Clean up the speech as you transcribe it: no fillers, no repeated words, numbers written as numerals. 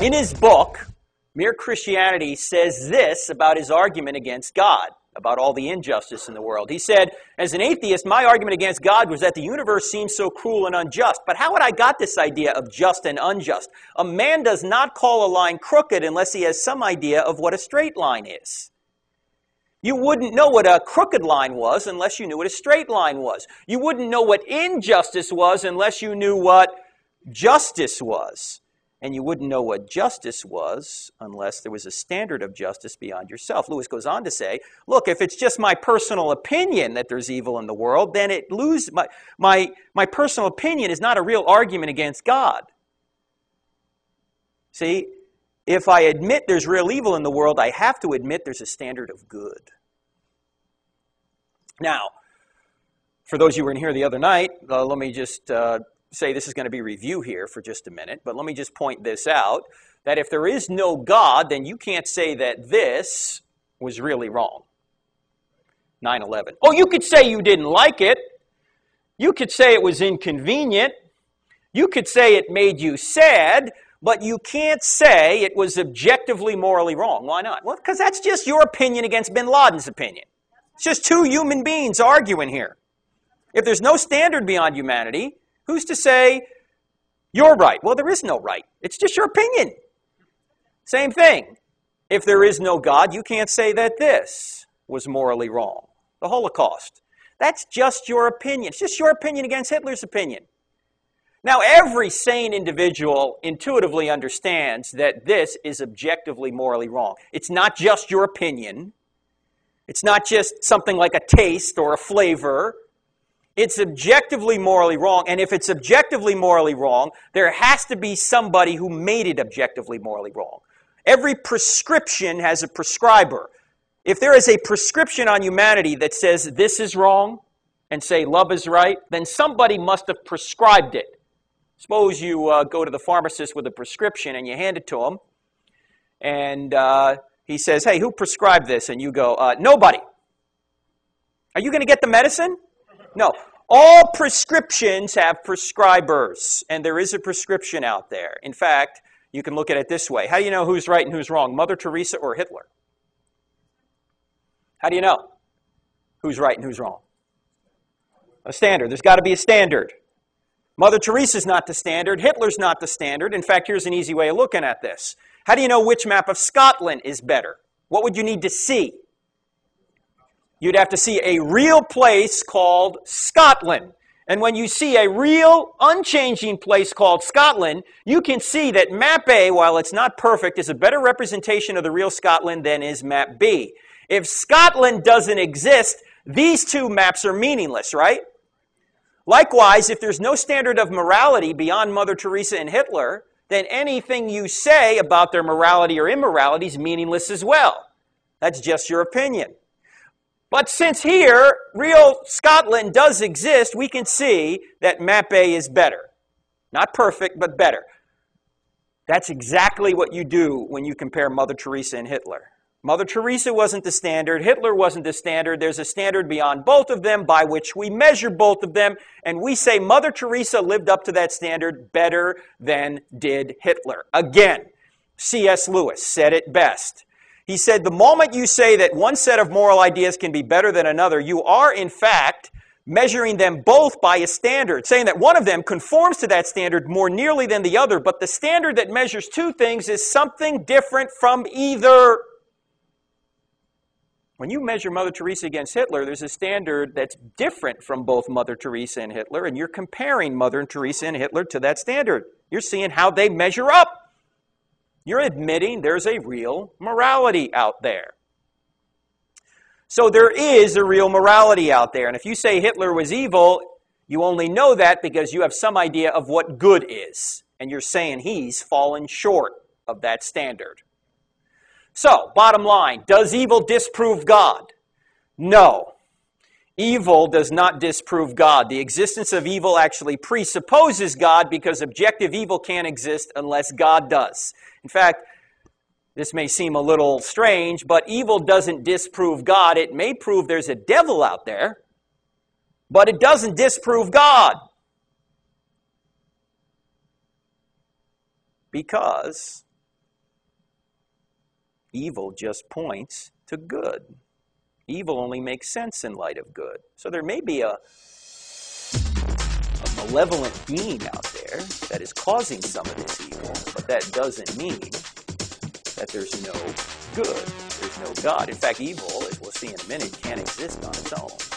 In his book, Mere Christianity says this about his argument against God, about all the injustice in the world. He said, as an atheist, my argument against God was that the universe seems so cruel and unjust. But how had I got this idea of just and unjust? A man does not call a line crooked unless he has some idea of what a straight line is. You wouldn't know what a crooked line was unless you knew what a straight line was. You wouldn't know what injustice was unless you knew what justice was. And you wouldn't know what justice was unless there was a standard of justice beyond yourself. Lewis goes on to say, look, if it's just my personal opinion that there's evil in the world, then my personal opinion is not a real argument against God. See, if I admit there's real evil in the world, I have to admit there's a standard of good. Now, for those of you who were in here the other night, let me just say this is going to be review here for just a minute, but let me just point this out, that if there is no God, then you can't say that this was really wrong. 9/11. Oh, you could say you didn't like it. You could say it was inconvenient. You could say it made you sad, but you can't say it was objectively morally wrong. Why not? Well, because that's just your opinion against bin Laden's opinion. It's just two human beings arguing here. If there's no standard beyond humanity, who's to say you're right? Well, there is no right. It's just your opinion. Same thing. If there is no God, you can't say that this was morally wrong. The Holocaust. That's just your opinion. It's just your opinion against Hitler's opinion. Now, every sane individual intuitively understands that this is objectively morally wrong. It's not just your opinion. It's not just something like a taste or a flavor. It's objectively morally wrong, and if it's objectively morally wrong, there has to be somebody who made it objectively morally wrong. Every prescription has a prescriber. If there is a prescription on humanity that says this is wrong and say love is right, then somebody must have prescribed it. Suppose you go to the pharmacist with a prescription and you hand it to him, and he says, hey, who prescribed this? And you go, nobody. Are you going to get the medicine? No. All prescriptions have prescribers, and there is a prescription out there. In fact, you can look at it this way. How do you know who's right and who's wrong, Mother Teresa or Hitler? How do you know who's right and who's wrong? A standard. There's got to be a standard. Mother Teresa's not the standard. Hitler's not the standard. In fact, here's an easy way of looking at this. How do you know which map of Scotland is better? What would you need to see? You'd have to see a real place called Scotland. And when you see a real, unchanging place called Scotland, you can see that map A, while it's not perfect, is a better representation of the real Scotland than is map B. If Scotland doesn't exist, these two maps are meaningless, right? Likewise, if there's no standard of morality beyond Mother Teresa and Hitler, then anything you say about their morality or immorality is meaningless as well. That's just your opinion. But since here, real Scotland does exist, we can see that map A is better. Not perfect, but better. That's exactly what you do when you compare Mother Teresa and Hitler. Mother Teresa wasn't the standard. Hitler wasn't the standard. There's a standard beyond both of them by which we measure both of them. And we say Mother Teresa lived up to that standard better than did Hitler. Again, C.S. Lewis said it best. He said, the moment you say that one set of moral ideas can be better than another, you are, in fact, measuring them both by a standard, saying that one of them conforms to that standard more nearly than the other, but the standard that measures two things is something different from either. When you measure Mother Teresa against Hitler, there's a standard that's different from both Mother Teresa and Hitler, and you're comparing Mother Teresa and Hitler to that standard. You're seeing how they measure up. You're admitting there's a real morality out there. So there is a real morality out there. And if you say Hitler was evil, you only know that because you have some idea of what good is. And you're saying he's fallen short of that standard. So, bottom line, does evil disprove God? No. Evil does not disprove God. The existence of evil actually presupposes God because objective evil can't exist unless God does. In fact, this may seem a little strange, but evil doesn't disprove God. It may prove there's a devil out there, but it doesn't disprove God. Because Evil just points to good. Evil only makes sense in light of good. So there may be a malevolent being out there that is causing some of this evil, but that doesn't mean that there's no good. There's no God. In fact, evil, as we'll see in a minute, can't exist on its own.